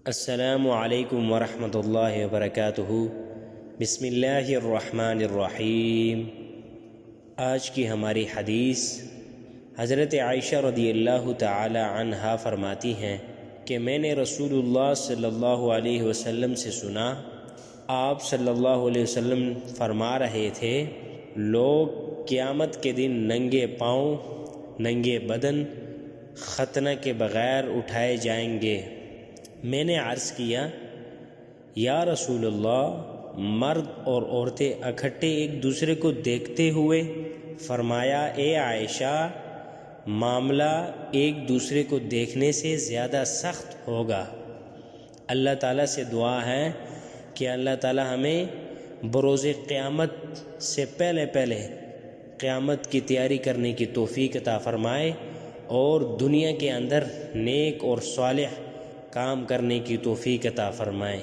السلام علیکم ورحمۃ اللہ وبرکاتہ۔ بسم اللہ الرحمن الرحیم۔ آج کی ہماری حدیث حضرت عائشہ رضی اللہ تعالی عنہا فرماتی ہیں کہ میں نے رسول اللہ صلی اللہ علیہ وسلم سے سنا، آپ صلی اللہ علیہ وسلم فرما رہے تھے، لوگ قیامت کے دن ننگے پاؤں، ننگے بدن، ختنہ کے بغیر اٹھائے جائیں گے۔ میں نے عرض کیا، یا رسول اللہ، مرد اور عورتیں اکٹھے ایک دوسرے کو دیکھتے ہوئے؟ فرمایا، اے عائشہ، معاملہ ایک دوسرے کو دیکھنے سے زیادہ سخت ہوگا۔ اللہ تعالیٰ سے دعا ہے کہ اللہ تعالیٰ ہمیں بروز قیامت سے پہلے قیامت کی تیاری کرنے کی توفیق عطا فرمائے اور دنیا کے اندر نیک اور صالح کام کرنے کی توفیق عطا فرمائے۔